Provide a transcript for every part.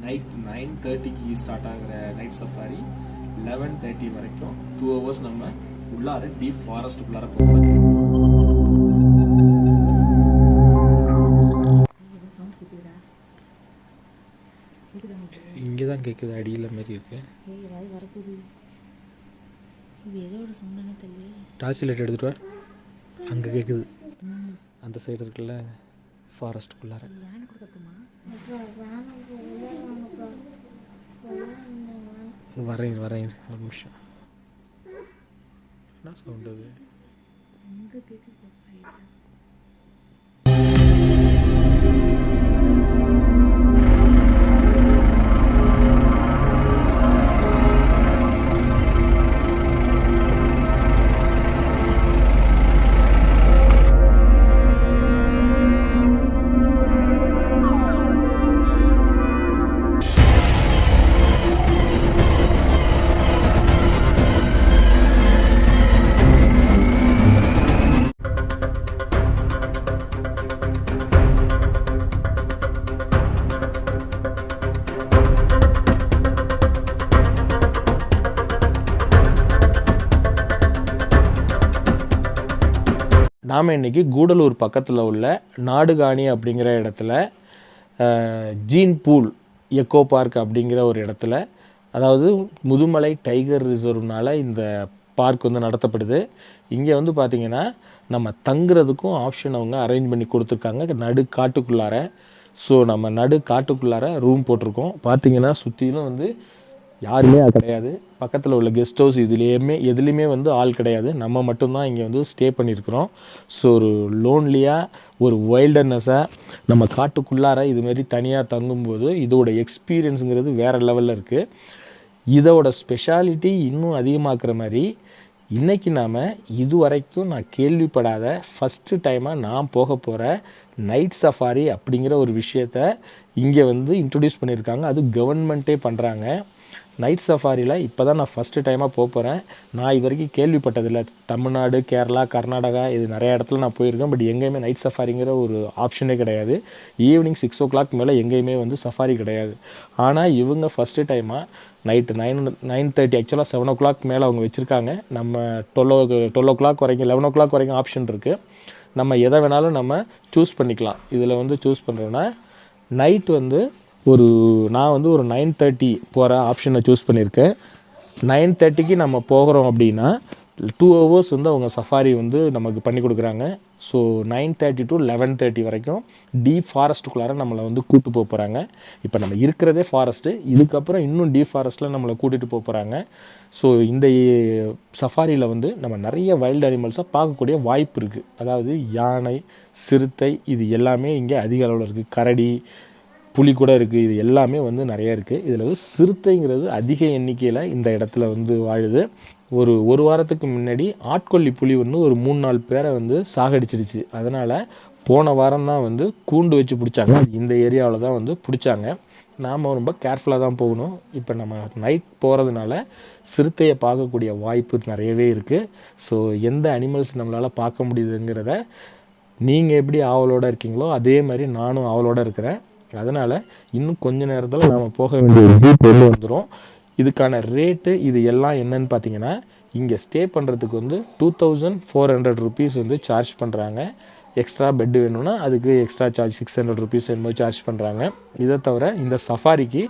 Night 9:30க்கு start ஆகிற night safari 11:30 வரைக்கும் 2 hours நம்ம உள்ளார டீப் ஃபாரஸ்ட்டுக்குள்ளார போகிறோம். இங்கே தான் கேட்குது, அடியில் மாரி இருக்கு. டார்ச் லைட் எடுத்துகிட்டு வா. அங்கே கேட்குது, அந்த சைடு இருக்குல்ல ஃபாரஸ்ட்டுக்குள்ளார. வரேன் ஒரு நிமிஷம். என்ன சவுண்ட் அது? நாம் இன்றைக்கி கூடலூர் பக்கத்தில் உள்ள நாடுகாணி அப்படிங்கிற இடத்துல ஜீன் பூல் எக்கோ பார்க் அப்படிங்கிற ஒரு இடத்துல, அதாவது முதுமலை டைகர் ரிசர்வ்னால் இந்த பார்க் வந்து நடத்தப்படுது. இங்கே வந்து பார்த்திங்கன்னா நம்ம தங்குறதுக்கும் ஆப்ஷன் அவங்க அரேஞ்ச் பண்ணி கொடுத்துருக்காங்க நடு காட்டுக்குள்ளார. ஸோ நம்ம நடு காட்டுக்குள்ளார ரூம் போட்டிருக்கோம். பார்த்திங்கன்னா சுற்றிலும் வந்து யாருமே கிடையாது. பக்கத்தில் உள்ள கெஸ்ட் ஹவுஸ் எதுலேயுமே வந்து ஆள் கிடையாது. நம்ம மட்டும்தான் இங்கே வந்து ஸ்டே பண்ணியிருக்கிறோம். ஸோ ஒரு லோன்லியாக ஒரு வைல்டர்னஸாக நம்ம காட்டுக்குள்ளார இதுமாரி தனியாக தங்கும்போது இதோட எக்ஸ்பீரியன்ஸுங்கிறது வேறு லெவலில் இருக்குது. இதோட ஸ்பெஷாலிட்டி இன்னும் அதிகமாக்குற மாதிரி இன்றைக்கி நாம் இதுவரைக்கும் நான் கேள்விப்படாத ஃபஸ்ட்டு டைமாக நான் போக போகிற நைட் சஃபாரி அப்படிங்கிற ஒரு விஷயத்தை இங்கே வந்து இன்ட்ரடியூஸ் பண்ணியிருக்காங்க. அது கவர்மெண்ட்டே பண்ணுறாங்க. நைட் சஃபாரியில் இப்போ தான் நான் ஃபஸ்ட்டு டைமாக போகிறேன். நான் இது வரைக்கும் கேள்விப்பட்டதில்லை. தமிழ்நாடு, கேரளா, கர்நாடகா இது நிறையா இடத்துல நான் போயிருக்கேன். பட் எங்கேயுமே நைட் சஃபாரிங்கிற ஒரு ஆப்ஷனே கிடையாது. ஈவினிங் 6 o'clock மேலே எங்கேயுமே வந்து சஃபாரி கிடையாது. ஆனால் இவங்க ஃபஸ்ட்டு டைமாக நைட்டு 9:30 ஆக்சுவலாக 7 o'clock மேலே அவங்க வச்சுருக்காங்க. நம்ம 12 o'clock வரைக்கும் 11 o'clock வரைக்கும் ஆப்ஷன் இருக்குது. நம்ம எதை வேணாலும் நம்ம சூஸ் பண்ணிக்கலாம். இதில் வந்து சூஸ் பண்ணுறோன்னா நைட் வந்து நான் வந்து ஒரு 9:30 போகிற ஆப்ஷனை சூஸ் பண்ணியிருக்கேன். 9:30க்கு நம்ம போகிறோம் அப்படின்னா 2 hours வந்து அவங்க சஃபாரி வந்து நமக்கு பண்ணி கொடுக்குறாங்க. ஸோ 9:30 to 11:30 வரைக்கும் டீப் ஃபாரஸ்ட்டுக்குள்ளார நம்மளை வந்து கூப்பிட்டு போகிறாங்க. இப்போ நம்ம இருக்கிறதே ஃபாரஸ்ட்டு, இதுக்கப்புறம் இன்னும் டீப் ஃபாரஸ்ட்டில் நம்மளை கூட்டிகிட்டு போகிறாங்க. ஸோ இந்த சஃபாரியில் வந்து நம்ம நிறைய வைல்டு அனிமல்ஸை பார்க்கக்கூடிய வாய்ப்பு இருக்குது. அதாவது யானை, சிறுத்தை இது எல்லாமே இங்கே அதிக அளவில் இருக்குது. கரடி, புலி கூட இருக்குது. இது எல்லாமே வந்து நிறைய இருக்குது. இதில் வந்து சிறுத்தைங்கிறது அதிக எண்ணிக்கையில் இந்த இடத்துல வந்து வாழுது. ஒரு வாரத்துக்கு முன்னாடி ஆட்கொல்லி புலி வந்து ஒரு 3-4 பேரை வந்து சாகடிச்சிடுச்சு. அதனால் போன வாரம் தான் வந்து கூண்டு வச்சு பிடிச்சாங்க. இந்த ஏரியாவில் தான் வந்து பிடிச்சாங்க. நாம் ரொம்ப கேர்ஃபுல்லாக தான் போகணும். இப்போ நம்ம நைட் போகிறதுனால சிறுத்தையை பார்க்கக்கூடிய வாய்ப்பு நிறையவே இருக்குது. ஸோ எந்த அனிமல்ஸ் நம்மளால் பார்க்க முடியுதுங்கிறத நீங்கள் எப்படி ஆவலோடு இருக்கீங்களோ அதே மாதிரி நானும் ஆவலோடு இருக்கிறேன். அதனால் இன்னும் கொஞ்ச நேரத்தில் நாம் போக வேண்டிய ஜீப் வந்து வந்துடும். இதுக்கான ரேட்டு இது எல்லாம் என்னன்னு பார்த்தீங்கன்னா, இங்கே ஸ்டே பண்ணுறதுக்கு வந்து 2400 rupees வந்து சார்ஜ் பண்ணுறாங்க. எக்ஸ்ட்ரா பெட்டு வேணும்னா அதுக்கு எக்ஸ்ட்ரா சார்ஜ் 600 rupees என்னமோ சார்ஜ் பண்ணுறாங்க. இதை தவிர இந்த சஃபாரிக்கு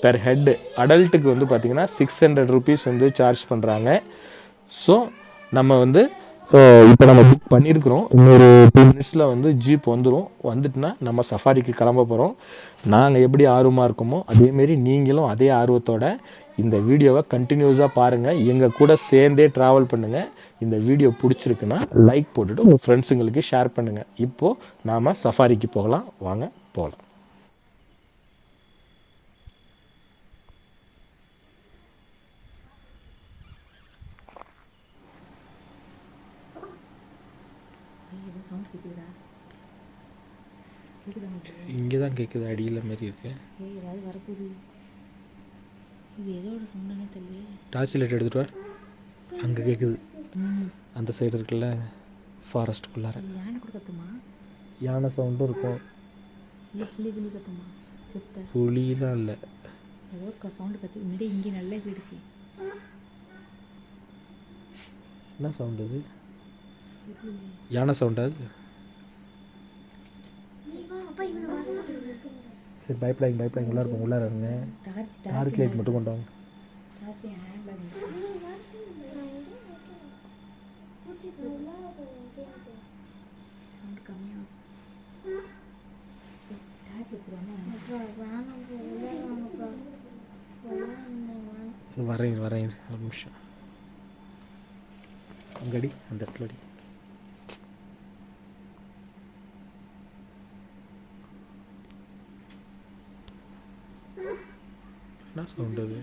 பெர் ஹெட் அடல்ட்டுக்கு வந்து பார்த்திங்கன்னா 600 rupees வந்து சார்ஜ் பண்ணுறாங்க. ஸோ நம்ம வந்து இப்போ நம்ம புக் பண்ணியிருக்கிறோம். இன்னொரு 2 minutes வந்து ஜீப் வந்துட்டுனா நம்ம சஃபாரிக்கு கிளம்ப போகிறோம். நாங்கள் எப்படி ஆர்வமாக இருக்கோமோ அதேமாரி நீங்களும் அதே ஆர்வத்தோட இந்த வீடியோவை கண்டினியூஸாக பாருங்கள். எங்கள் கூட சேர்ந்தே ட்ராவல் பண்ணுங்கள். இந்த வீடியோ பிடிச்சிருக்குன்னா லைக் போட்டுட்டு உங்கள் ஃப்ரெண்ட்ஸுங்களுக்கு ஷேர் பண்ணுங்கள். இப்போது நாம் சஃபாரிக்கு போகலாம். வாங்க போகலாம். இங்கே தான் கேட்குது, அடியில் மாரி இருக்கு. டார்ச் லைட் எடுத்துகிட்டு வா. அங்கே கேட்குது, அந்த சைடு இருக்குல்ல ஃபாரஸ்ட்டுக்குள்ளார. யானை சவுண்டும் இருக்கும். இல்லை புளி கிளி கத்துமா சுத்த புலிலாம் இல்லை. ஏதோ சவுண்டு கற்று முன்னாடி இங்கே நல்லா போயிடுச்சு. என்ன சவுண்டு அது? யானை சவுண்டா அது? சரி பயப்படாங்க உள்ளார இருப்போம், உள்ளார இருங்க. டார்ச் லைட் மட்டும் கொண்டு வாங்க. வரேன் ஒரு நிமிஷம். அங்கடி அந்த இடத்துல அடி. என்ன சவுண்ட் அது?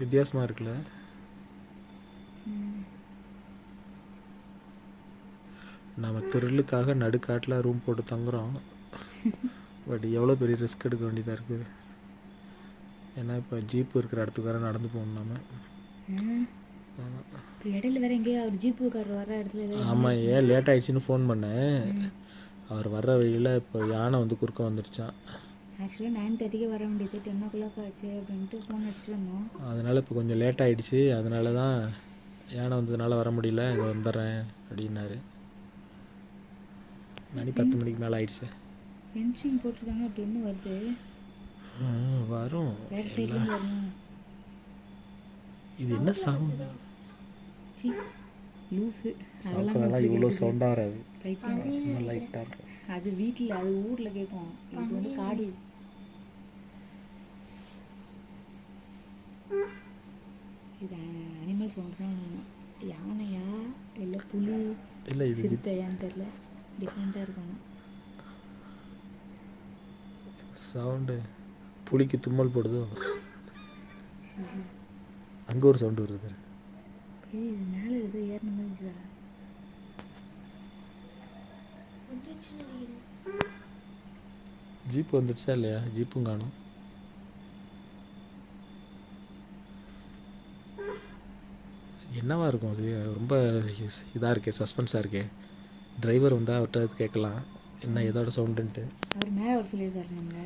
வித்தியாசமா இருக்குல்ல? நம்ம த்ரில்லுக்காக நடுக்காட்டில் ரூம் போட்டு தங்குறோம். பட் எவ்வளோ பெரிய ரிஸ்க் எடுக்க வேண்டியதாக இருக்குது. ஏன்னா இப்போ ஜீப்பு இருக்கிற இடத்துக்கு வேறு நடந்து போகணும் நம்ம. இப்போ இடையில வேற எங்கேயா அவர் ஜீப்புக்காரர் வர இடத்துல. ஆமாம், ஏன் லேட் ஆகிடுச்சின்னு ஃபோன் பண்ணேன். அவர் வர்ற வழியில் இப்போ யானை வந்து குறுக்க வந்துடுச்சான். ஆக்சுவலாக 9:30க்கு வர வேண்டியது 10 o'clock ஆச்சு அப்படின்ட்டு ஃபோன் அடிச்சுட்டு வந்தோம். அதனால் இப்போ கொஞ்சம் லேட் ஆகிடுச்சு. அதனால தான் யானை வந்ததுனால வர முடியல, இதை வந்துடுறேன் அப்படின்னாரு. மணி 10 மணிக்கு மேலே ஆயிடுச்சு. ஃபென்சிங் போட்டிருக்காங்க, அப்படி இன்னும் வருது. வரும் வேறு சைட்லேருந்து வரணும். இது என்ன சவுண்டு? லூஸு அதெல்லாம் இவ்வளோ சவுண்டாக வராது, பைத்தியம். லைட்டாக இருக்கும். அது வீட்டில், அது ஊரில் கேட்கும். இது வந்து காடு. இது அனிமல் சவுண்ட் தான். யானையா இல்லை புலி இல்லை இது சிறுத்தையான்னு தெரில, டிஃப்ரெண்ட்டாக இருக்காங்க சவுண்டு. புலிக்கு தும்மல் போடுதோ? அங்கே ஒரு சவுண்டு வருது. இது மேலே ஏதோ ஏறின மாதிரி இருந்துச்சு. ஜீப்பு வந்துடுச்சா இல்லையா? ஜீப்பும் காணும். என்னவா இருக்கும் அது? ரொம்ப இதாக இருக்கே, சஸ்பென்ஸாக இருக்கே. டிரைவர் வந்தால் அவர்கிட்ட கேட்கலாம் என்ன ஏதோட சவுண்டுன்ட்டு. அவர் மேலே வர சொல்லியிருக்காரு நம்மளை.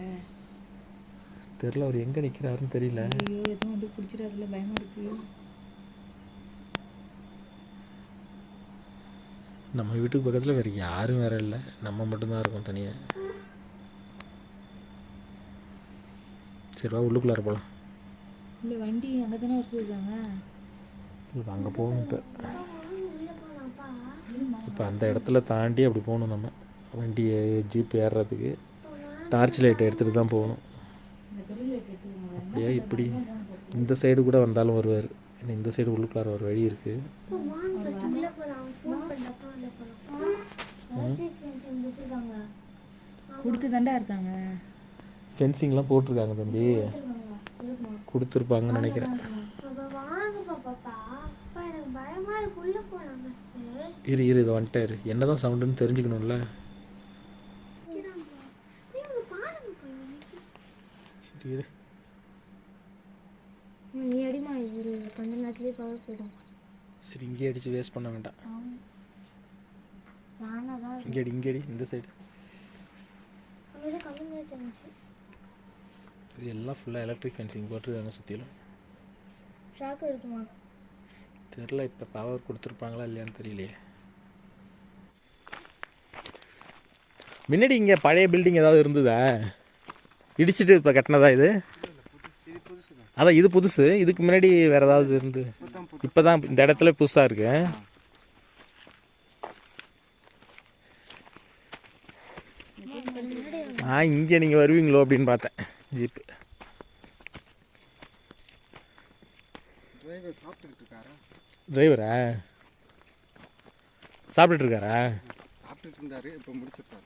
தெரில, அவர் எங்கே நிற்கிறாருன்னு தெரியல. ஐயோ எதுவும் வந்து பிடிச்சிடாதுல, பயமாக இருக்குது. நம்ம வீட்டுக்கு பக்கத்தில் வேறு யாரும் வேற இல்லை, நம்ம மட்டும்தான் இருக்கோம் தனியாக. சரிவா உள்ளுக்குள்ளார போகலாம். இல்லை வண்டி அங்கே தானே வர சொல்லியிருக்காங்க. இப்போ அங்கே போகணும். இப்போ அந்த இடத்துல தாண்டி அப்படி போகணும் நம்ம. வண்டியை ஜீப் ஏறுறதுக்கு டார்ச் லைட் எடுத்துகிட்டு தான் போகணும். அப்படியே இப்படி இந்த சைடு கூட வந்தாலும் வருவார். ஏன்னா இந்த சைடு உள்ளுக்குள்ளார ஒரு வழி இருக்குது. கொடுத்து தாண்டா இருக்காங்க. ஃபென்சிங்லாம் போட்டிருக்காங்க தம்பி, கொடுத்துருப்பாங்கன்னு நினைக்கிறேன். இரு இதை வந்துட்டாரு. என்னதான் சவுண்டுன்னு தெரிஞ்சுக்கணும்ல. இரு கொஞ்ச நேரத்துலேயே பவர் போயிடும். சரி இங்கே அடித்து வேஸ்ட் பண்ண வேண்டாம். இங்கே அடி இந்த சைடு. இது எல்லாம் ஃபுல்லாக எலக்ட்ரிக் ஃபென்சிங் போட்டுருக்காங்க சுற்றிலும். ஷாக்கு இருக்குமா தெரில, இப்போ பவர் கொடுத்துருப்பாங்களா இல்லையான்னு தெரியலையே. முன்னாடி இங்கே பழைய பில்டிங் ஏதாவது இருந்ததா? இடிச்சிட்டு இப்போ கட்டினதா இது? அதான் இது புதுசு. இதுக்கு முன்னாடி வேறு ஏதாவது இருந்து? இப்போ தான் இந்த இடத்துல புதுசாக இருக்கு. இங்கே நீங்கள் வருவீங்களோ அப்படின்னு பார்த்தேன். ஜீப்பு டிரைவரா சாப்பிட்டுட்டு இருக்காரா? சாப்பிட்டுட்டு இருந்தாரு, இப்போ முடிச்சிருக்காரு.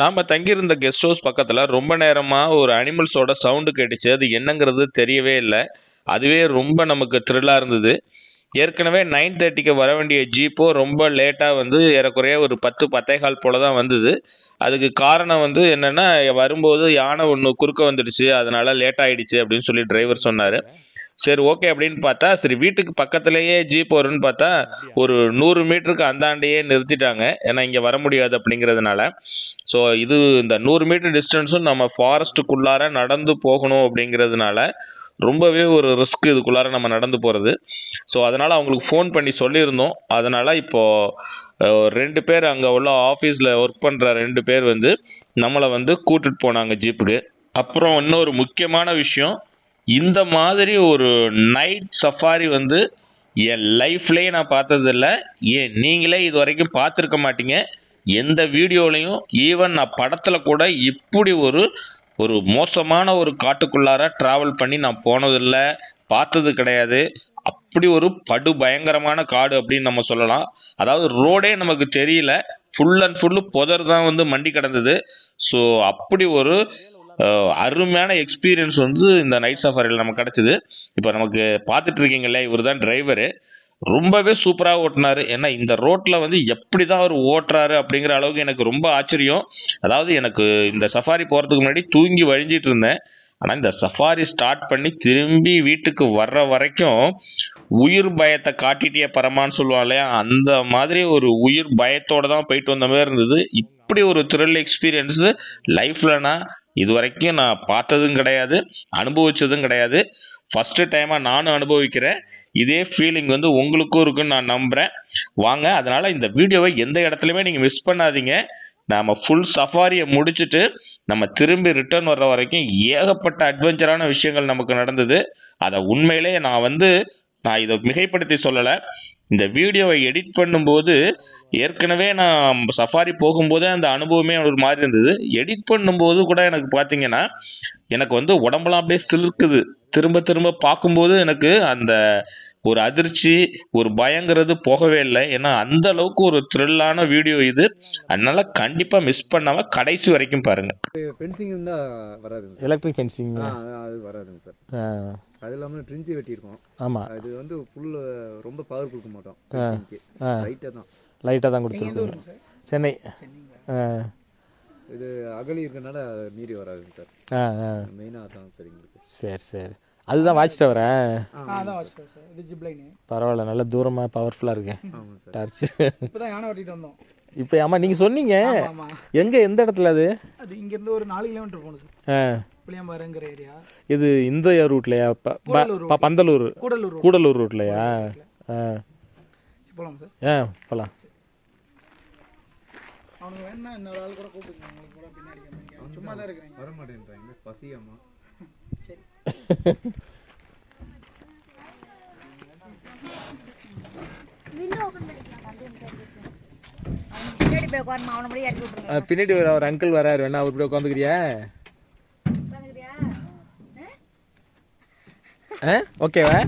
நாம் தங்கியிருந்த கெஸ்ட் ஹவுஸ் பக்கத்தில் ரொம்ப நேரமாக ஒரு அனிமல்ஸோட சவுண்டு கேட்டுச்சு. அது என்னங்கிறது தெரியவே இல்லை. அதுவே ரொம்ப நமக்கு த்ரில்லாக இருந்தது. ஏற்கனவே 9:30க்கு வர வேண்டிய ஜீப்போ ரொம்ப லேட்டாக வந்து ஏறக்குறைய ஒரு 10-10:15 போல தான் வந்தது. அதுக்கு காரணம் வந்து என்னென்னா, வரும்போது யானை ஒன்று குறுக்க வந்துடுச்சு, அதனால் லேட் ஆகிடுச்சு அப்படின்னு சொல்லி டிரைவர் சொன்னார். சரி ஓகே அப்படின்னு பார்த்தா, சரி வீட்டுக்கு பக்கத்துலேயே ஜீப் வரும்னு பார்த்தா ஒரு 100 மீட்டருக்கு அந்தாண்டையே நிறுத்திட்டாங்க. ஏன்னா இங்கே வர முடியாது அப்படிங்கிறதுனால. ஸோ இது இந்த 100 மீட்டர் டிஸ்டன்ஸும் நம்ம ஃபாரஸ்ட்டுக்குள்ளார நடந்து போகணும் அப்படிங்கிறதுனால ரொம்பவே ஒரு ரிஸ்க் இதுக்குள்ளார நம்ம நடந்து போகிறது. ஸோ அதனால் அவங்களுக்கு ஃபோன் பண்ணி சொல்லியிருந்தோம். அதனால் இப்போது 2 பேர் அங்கே உள்ள ஆஃபீஸில் ஒர்க் பண்ணுற 2 பேர் வந்து நம்மளை வந்து கூட்டிட்டு போனாங்க ஜீப்புக்கு. அப்புறம் இன்னொரு முக்கியமான விஷயம், இந்த மாதிரி ஒரு நைட் சஃபாரி வந்து என் லைஃப்லேயே நான் பார்த்ததில்ல. ஏன் நீங்களே இது வரைக்கும் பார்த்துருக்க மாட்டீங்க. எந்த வீடியோலையும், ஈவன் நான் படத்தில் கூட இப்படி ஒரு மோசமான ஒரு காட்டுக்குள்ளார ட்ராவல் பண்ணி நான் போனதில்லை, பார்த்தது கிடையாது. அப்படி ஒரு படு பயங்கரமான காடு அப்படின்னு நம்ம சொல்லலாம். அதாவது ரோடே நமக்கு தெரியல, ஃபுல் அண்ட் ஃபுல்லு புதர் தான் வந்து மண்டி கிடந்தது. ஸோ அப்படி ஒரு அருமையான எக்ஸ்பீரியன்ஸ் வந்து இந்த நைட் சஃபாரியில் நமக்கு கிடச்சிது. இப்போ நமக்கு பார்த்துட்டு இருக்கீங்களே, இவர் தான் டிரைவரு. ரொம்பவே சூப்பராக ஓட்டினார். ஏன்னா இந்த ரோட்டில் வந்து எப்படி தான் அவர் ஓட்டுறாரு அப்படிங்கிற அளவுக்கு எனக்கு ரொம்ப ஆச்சரியம். அதாவது எனக்கு இந்த சஃபாரி போகிறதுக்கு முன்னாடி தூங்கி வழிஞ்சிட்டு இருந்தேன். ஆனால் இந்த சஃபாரி ஸ்டார்ட் பண்ணி திரும்பி வீட்டுக்கு வர்ற வரைக்கும் உயிர் பயத்தை காட்டிட்டே பரமான்னு சொல்லுவாங்க இல்லையா, அந்த மாதிரி ஒரு உயிர் பயத்தோடு தான் போயிட்டு வந்த மாதிரி இருந்தது. இப்படி ஒரு த்ரில் எக்ஸ்பீரியன்ஸு லைஃப்பில் நான் இது வரைக்கும் நான் பார்த்ததும் கிடையாது, அனுபவித்ததும் கிடையாது. ஃபஸ்ட்டு டைமாக நானும் அனுபவிக்கிறேன். இதே ஃபீலிங் வந்து உங்களுக்கும் இருக்குன்னு நான் நம்புகிறேன். வாங்க, அதனால் இந்த வீடியோவை எந்த இடத்துலையுமே நீங்கள் மிஸ் பண்ணாதீங்க. நாம் ஃபுல் சஃபாரியை முடிச்சுட்டு நம்ம திரும்பி ரிட்டர்ன் வர்ற வரைக்கும் ஏகப்பட்ட அட்வென்ச்சரான விஷயங்கள் நமக்கு நடந்தது. அதை உண்மையிலே நான் இதை மிகைப்படுத்தி சொல்லலை. இந்த வீடியோவை எடிட் பண்ணும்போது ஏற்கனவே நான் சஃபாரி போகும்போதே அந்த அனுபவமே ஒரு மாதிரி இருந்தது. எடிட் பண்ணும்போது கூட எனக்கு பார்த்தீங்கன்னா எனக்கு வந்து உடம்பெல்லாம் அப்படியே சிலிர்க்குது. திரும்ப திரும்ப பார்க்கும்போது எனக்கு அந்த ஒரு அதிர்ச்சி, ஒரு பயங்கிறது போகவே இல்லை. ஏன்னா அந்த அளவுக்கு ஒரு த்ரில்லான வீடியோ இது. அதனால கண்டிப்பாக மிஸ் பண்ணாமல் கடைசி வரைக்கும் பாருங்கள். ஃபென்சிங் இருந்தால் வராதுங்க சார். எலக்ட்ரிக் ஃபென்சிங் அது வராதுங்க சார். அது இல்லாமல் ட்ரின்சி வெட்டியிருக்கோம். ஆமாம், அது வந்து ஃபுல் ரொம்ப பவர் கொடுக்க மாட்டோம். லைட்டாக தான் கொடுத்துருக்கோம். சென்னை. இது அகலி இருக்கனால மீறி வராதுங்க சார். மெயினாக தான் சார் எங்களுக்கு. சரி அதுதான் வாட்ச் டவரேன். அதான் வாட்ச் டவர் சார். இது ஜிப் லைன். பரவாயில்ல, நல்ல தூரமாக பவர்ஃபுல்லாக இருக்கேன். ஆமாம் சார். டார்ச் இப்போதான் யானை ஓட்டிட்டு வந்தோம். இப்போ ஆமாம், நீங்கள் சொன்னீங்க எந்த இடத்துல அது? அது இங்கேருந்து ஒரு 4 கிலோமீட்டர் போகணும் சார். புளியம்பாறைங்கிற ஏரியா. இது இந்த ரூட்லையா? பந்தலூர் கூடலூர் ரூட்லையா? போகலாம் சார். போகலாம். அவனுக்கு வேணா இன்னொரு ஆள் கூட கூப்பிடுங்க, உங்களுக்கு கூட பின்னாடி சும்மா தான் இருக்கிறீங்க. வர மாட்டேன்றாங்க, பசியாமா. சரி. பின்னாடி ஒரு அங்கிள் வராரு, வேணா அவர் இப்படி உட்காந்துக்கிறியா? ஓகேவா?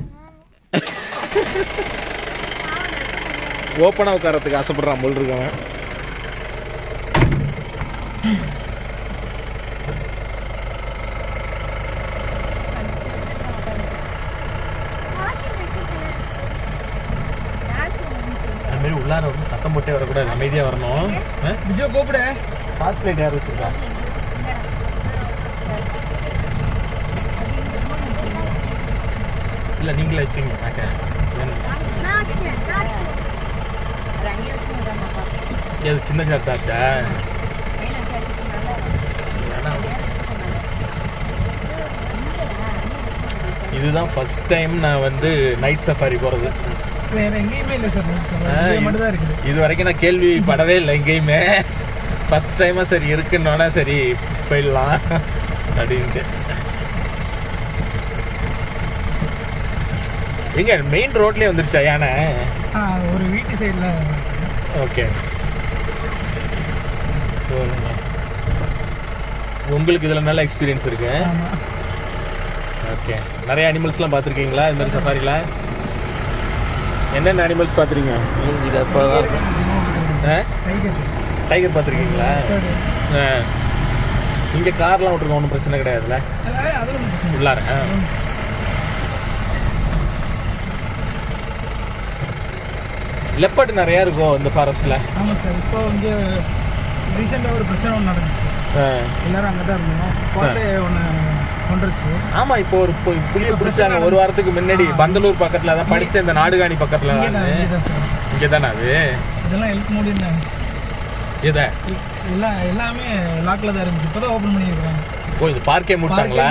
ஓப்பனாக உட்காரத்துக்கு ஆசைப்படுறான் போல் இருக்கவன். அதுமாரி உள்ளார வந்து சத்தம் போட்டே வரக்கூடாது, அமைதியாக வரணும். விஜய் கூப்பிடு. ஃபாஸ்ட் லைட் யார் வச்சுருக்கா? இல்லை நீங்களே வச்சுங்க. அது சின்ன சார்ட்டாச்சா? இதுதான் ஃபர்ஸ்ட் டைம் நான் வந்து நைட் சஃபாரி போகிறது. எங்கேயுமே இல்லை சார். இது வரைக்கும் நான் கேள்விப்படவே இல்லை எங்கேயுமே. ஃபர்ஸ்ட் டைமாக சரி இருக்குன்னோன்னா சரி போயிடலாம் அப்படின்ட்டு. எங்க மெயின் ரோட்லேயே வந்துருச்சா யானை? ஒரு வீட்டு சைடில். ஓகே, ஸோ உங்களுக்கு இதில் நல்ல எக்ஸ்பீரியன்ஸ் இருக்கு. ஓகே, நிறைய அனிமல்ஸ்லாம் பார்த்துருக்கீங்களா இந்த மாதிரி சஃபாரியில்? என்னென்ன அனிமல்ஸ் பார்த்துருங்க? டைகர் பார்த்துருக்கீங்களா? இங்கே கார்லாம் விட்டுருக்கோம், ஒன்றும் பிரச்சனை கிடையாதுல்ல உள்ளார? லெப்பர்ட் நிறையா இருக்கும் இந்த ஃபாரஸ்ட்டில். ஆமாம் சார். இப்போ இங்கே ரீசெண்டாக ஒரு பிரச்சனை ஒன்று நடந்துச்சு. எல்லாரும் அங்கே தான் இருந்தோம். கோட்டை ஒன்று கொண்டுருச்சு. ஆமாம், இப்போ ஒரு புளியை பிடிச்சாங்க ஒரு வாரத்துக்கு முன்னாடி. பந்தலூர் பக்கத்தில் தான் படித்த இந்த நாடுகாணி பக்கத்தில் தான். இங்கே தானே அது? இதெல்லாம் எழுத்து மூடிருந்தாங்க. இதை எல்லாமே லாக்கில் தான் இருந்துச்சு. இப்போ தான் ஓப்பன் பண்ணியிருக்காங்க. ஓ, இது பார்க்கே மூட்டாங்களா?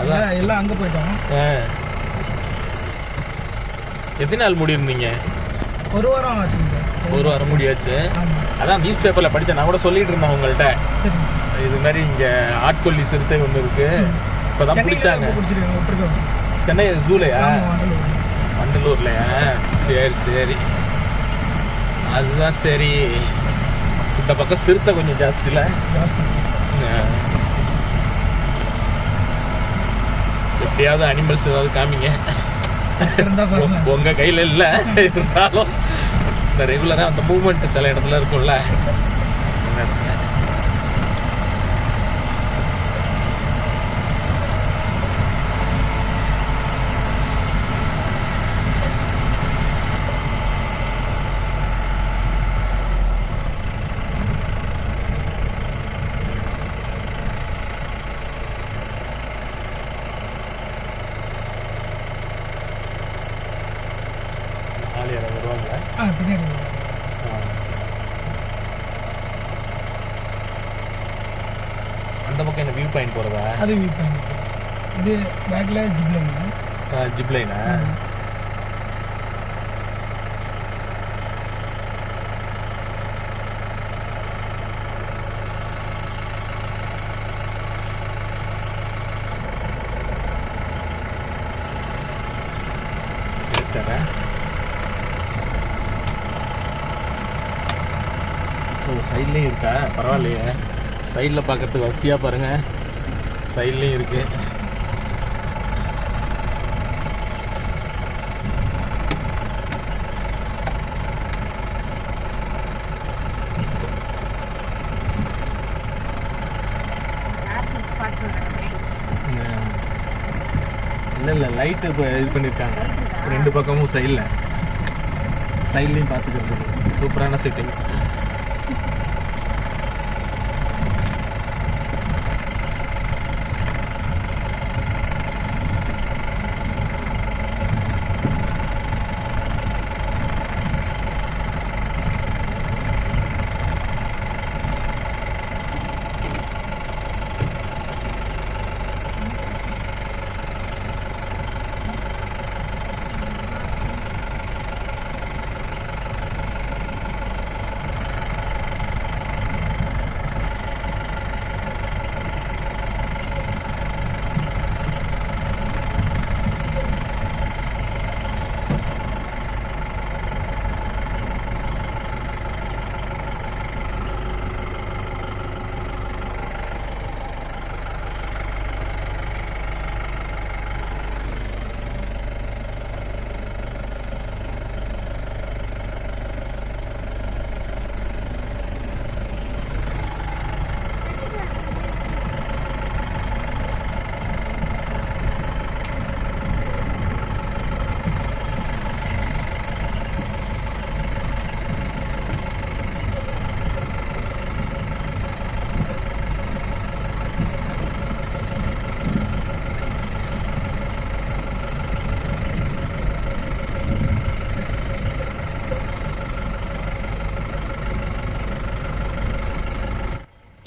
அதான் எல்லாம் அங்கே போயிட்டோம். எத்தனை நாள் முடியிருந்தீங்க? ஒரு வாரம் ஆச்சுங்க சார். ஒரு வாரம் முடியாச்சு. ஆமாம். அதான் நியூஸ் பேப்பரில் படித்தேன். நான் கூட சொல்லிட்டு இருந்தேன் உங்கள்கிட்ட, சரி. இது மாதிரி இங்கே ஆட்கொல்லி சிறுத்தை ஒன்று இருக்கு, இப்போ தான் பிடிச்சாங்க. சென்னை ஜூலையா? வண்டலூர்லையா? சரி சரி, அதுதான் சரி. இந்த பக்கம் சிறுத்தை கொஞ்சம் ஜாஸ்தி இல்லை? எப்படியாவது அனிமல்ஸ் ஏதாவது காமிங்க. உங்க கையில் இல்லை இருந்தாலும் இந்த ரெகுலராக அந்த மூவ்மெண்ட் சில இடத்துல இருக்கும்ல. அந்த பக்கம் என்ன வியூ பாயிண்ட் போகிறதா? அது வியூ பாயிண்ட். இது பேக்கில் ஜிப்லைன். ஜிப்லைனா? சைட்லேயும் இருக்கா? பரவாயில்லையே, சைடில் பார்க்கறதுக்கு வசதியாக பாருங்கள். சைட்லேயும் இருக்குது. இல்லை லைட்டு இப்போ இது பண்ணியிருக்காங்க ரெண்டு பக்கமும். சைட்லேயும் பார்த்துக்கிறது சூப்பரான செட்டிங்.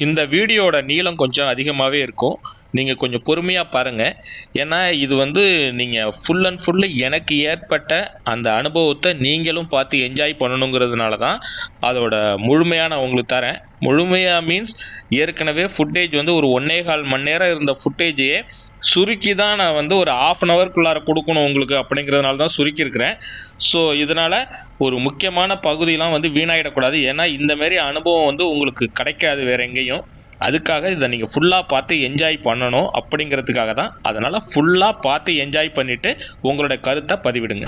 இந்த வீடியோட நீளம் கொஞ்சம் அதிகமாகவே இருக்கும். நீங்கள் கொஞ்சம் பொறுமையாக பாருங்கள். ஏன்னா இது வந்து நீங்கள் ஃபுல் அண்ட் ஃபுல்லு எனக்கு ஏற்பட்ட அந்த அனுபவத்தை நீங்களும் பார்த்து என்ஜாய் பண்ணணுங்கிறதுனால தான் அதோட முழுமையாக நான் உங்களுக்கு தரேன். முழுமையாக மீன்ஸ் ஏற்கனவே ஃபுட்டேஜ் வந்து ஒரு 1.25 மணி நேரம் இருந்த ஃபுட்டேஜையே சுருக்கி தான் நான் வந்து ஒரு 1/2 ஹவருக்குள்ளார கொடுக்கணும் உங்களுக்கு அப்படிங்கிறதுனால தான் சுருக்கியிருக்கிறேன். ஸோ இதனால் ஒரு முக்கியமான பகுதியெலாம் வந்து வீணாகிடக்கூடாது. ஏன்னா இந்தமாரி அனுபவம் வந்து உங்களுக்கு கிடைக்காது வேறு எங்கேயும். அதுக்காக இதை நீங்கள் ஃபுல்லாக பார்த்து என்ஜாய் பண்ணணும் அப்படிங்கிறதுக்காக தான். அதனால் ஃபுல்லாக பார்த்து என்ஜாய் பண்ணிவிட்டு உங்களோட கருத்தை பதிவிடுங்க.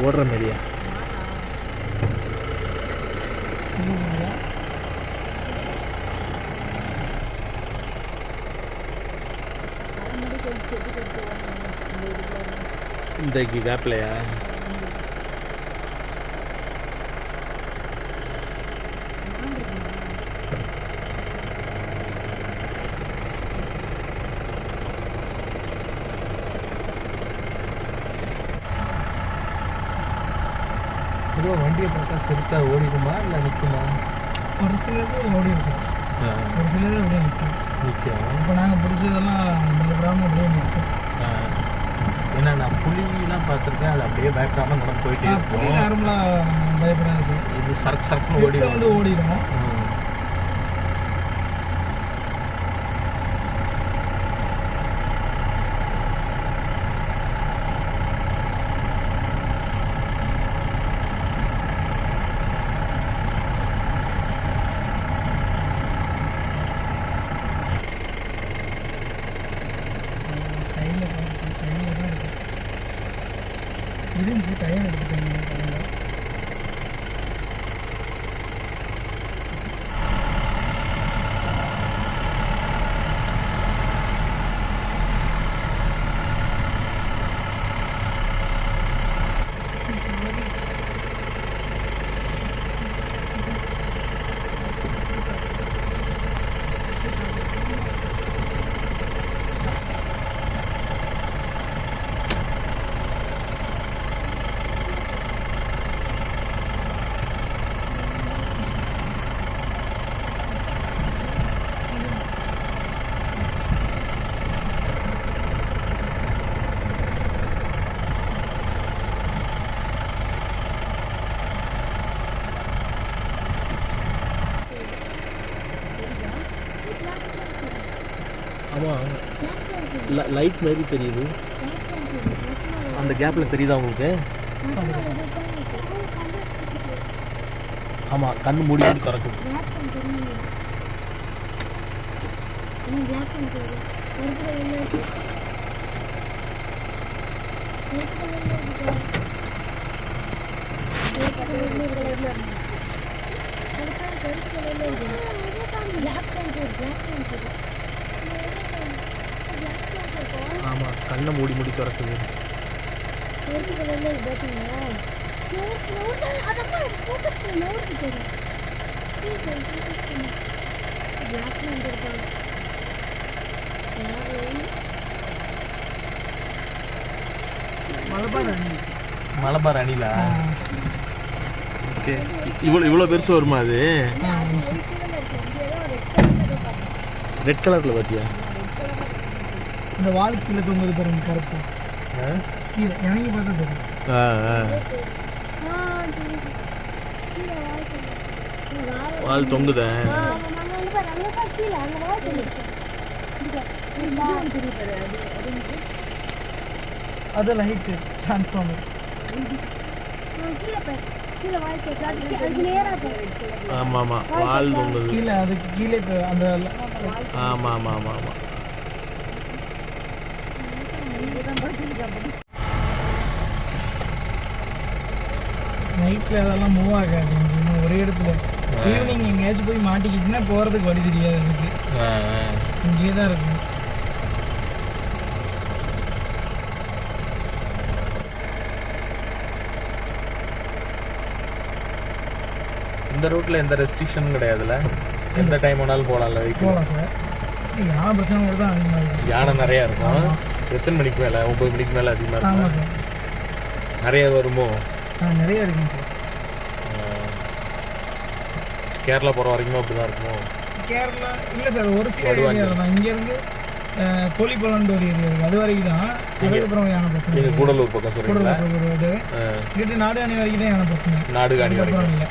ஓடுற மாதிரியா? இந்த கேப்லையா? பொதுவாக வண்டியை பார்த்தா செருத்தா ஓடிடுமா இல்லை நிற்குமா? ஒரு சிலது ஓடிடும் சார், ஒரு சிலது அப்படியே நிற்கும். இப்போ நாங்கள் பிடிச்சதெல்லாம் பயப்படாமல் அப்படியே நிற்கும். ஏன்னா நான் புலிலாம் பார்த்துருக்கேன், அது அப்படியே பயப்படாமல் நடந்து போயிட்டே புலி இருக்கும். நார்மலாக பயப்படாது. இது சரக்கு சரக்கு சிறுத்தை வந்து ஓடிடும். இருந்துச்சு டைம் எடுத்துட்டேன். ஆமாம், லைட் மாதிரி தெரியுது. அந்த கேப்பில் தெரியுதா உங்களுக்கு? ஆமாம், கண்ணு மூடி மூடி திறக்குது. ஆமாம், கண்ணை மூடி மூடி திறக்குது. மலபார் அணிலா? ஓகே, இவ்வளோ பெருசு வருமா அது? ரெட் கலரில் பார்த்தியா? இந்த வால் கீழே தொங்குது பாருங்க, கருப்பு கீழே இறங்கி பார்த்தா தெரியும். வால் தொங்குதா? அது லைட் டிரான்ஸ்ஃபார்மர். ஆமாம் ஆமாம், வால் தொங்குது கீழே, அதுக்கு கீழே அந்த. ஆமாம் ஆமாம் ஆமாம் ஆமாம். நைட்டில் அதெல்லாம் மூவ் ஆகாது. ஒரே இடத்துல ஈவினிங் எங்கேயாச்சும் போய் மாட்டிக்கிச்சுன்னா போகிறதுக்கு வழி தெரியாது. அதுக்கு இங்கேயே தான் இருக்கும். இந்த ரூட்டில் எந்த ரெஸ்ட்ரிக்ஷனும் கிடையாதுல்ல? எந்த டைம் வேணாலும் போகலாம்ல? போகலாம் சார். யானை பிரச்சனை கூட தான் அதிகமாக இருக்கும். யானை நிறையா இருக்கும். எத்தனை மணிக்கு மேலே? 9 மணிக்கு மேலே அதிகமாக இருக்கும். ஆமாம் சார். நிறைய வருமோ? நிறைய இருக்குங்க சார். கேரளா போகிற வரைக்கும் அப்படி தான் இருக்குமோ? கேரளா இல்லை சார், ஒரு சில ஏரியா தான். இங்கேருந்து கோழிப்பாலம்னு ஒரு ஏரியா இருக்குது, அது வரைக்கும் தான். அதுக்கப்புறம் யானை பிரச்சனை. நீங்கள் கூடலூர் பக்கம் சொல்கிறீங்களா? இங்கிட்டு நாடுகாணி வரைக்கும் தான் யானை பிரச்சனை. நாடுகாணி வரைக்கும் இல்லை.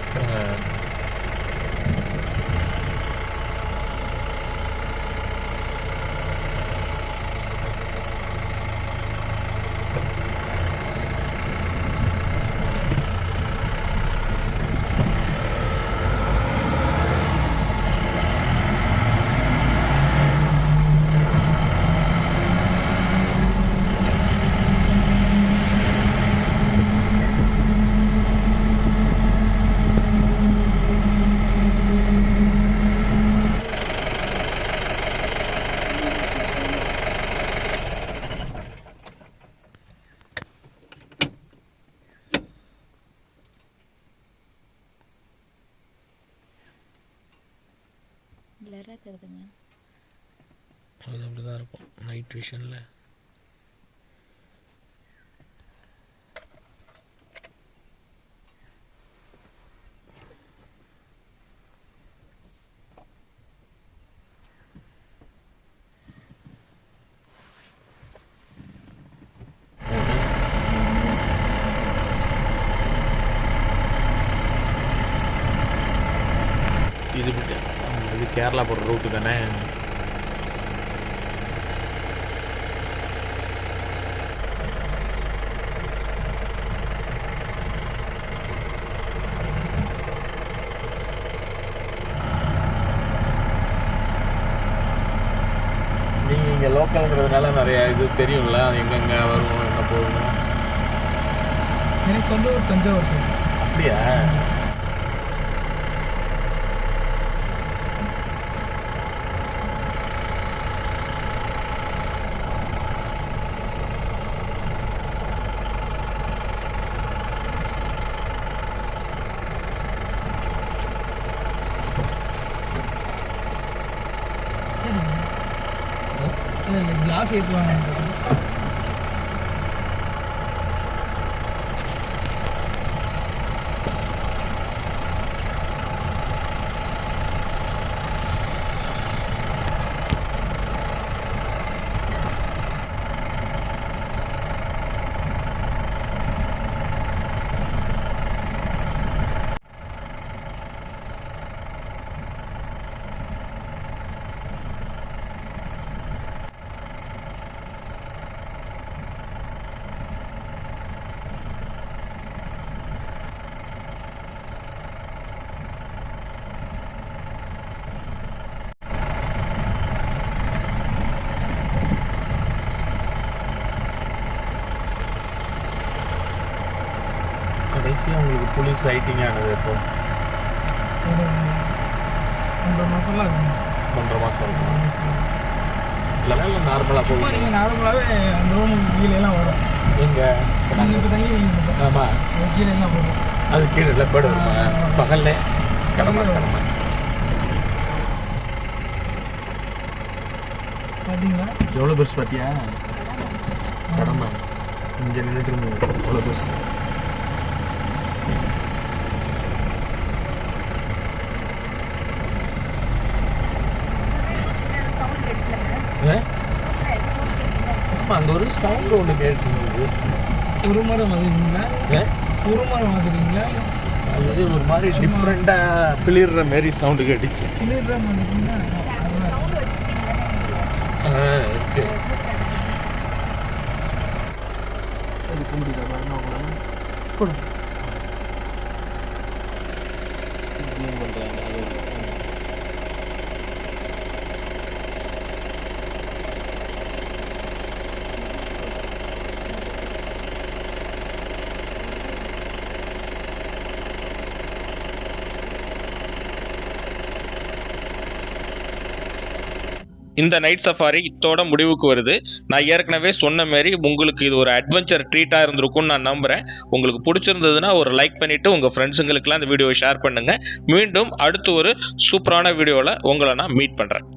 நைட் விஷனில். இது கேரளா போகிற ரூட்டு தானே. நீங்கள் இங்கே லோக்கலுங்கிறதுனால நிறைய இது தெரியும்ல, எங்கெங்கே வருவோம் என்ன போகணும். எனக்கு சொந்த ஊர் தஞ்சாவூர் சார். அப்படியா? கிளாஸ் ஏற்றுவாங்க. கடைசியாக உங்களுக்கு புலி சைட்டிங் ஆனது எப்போ? 1.5 மாதம்லாம் இருக்கும். 1.5 மாதம் இருக்கும். இல்லைனா இல்லை நார்மலாக சும்மா போய் நீங்கள் நார்மலாகவே அந்த ரூமுக்கு கீழேலாம் வரும். எங்கே நாங்கள் இப்போ தங்கி வைங்க. ஆமாம், கீழே எல்லாம் போகும். அது கீழே இல்லை பேர்டு வருமா பகல்ல கடமை பார்த்தீங்களா எவ்வளோ பெருசு பார்த்தியா? கடமை இங்கே நின்றுட்டு இருந்தது எவ்வளோ பெருசு. ஆமாம், அந்த ஒரு சவுண்டு ஒன்று கேட்டுருந்தது. ஒரு மரம் வந்துருக்கீங்களா? ஒரு மரம் வந்துருக்கீங்களா? அது ஒரு மாதிரி டிஃப்ரெண்ட்டாக பிளிடுற மாரி சவுண்டு கேட்டுச்சு. கிளியர் வந்துருக்கீங்களா? இருக்கு. எடுக்க முடியல பாருங்க அவங்களால. இந்த நைட் சஃபாரி இத்தோட முடிவுக்கு வருது. நான் ஏற்கனவே சொன்ன மாதிரி உங்களுக்கு இது ஒரு அட்வென்ச்சர் ட்ரீட்டாக இருந்திருக்கும்னு நான் நம்புகிறேன். உங்களுக்கு பிடிச்சிருந்ததுன்னா ஒரு லைக் பண்ணிவிட்டு உங்கள் ஃப்ரெண்ட்ஸுங்களுக்குலாம் இந்த வீடியோவை ஷேர் பண்ணுங்கள். மீண்டும் அடுத்து ஒரு சூப்பரான வீடியோவில் உங்களை நான் மீட் பண்ணுறேன்.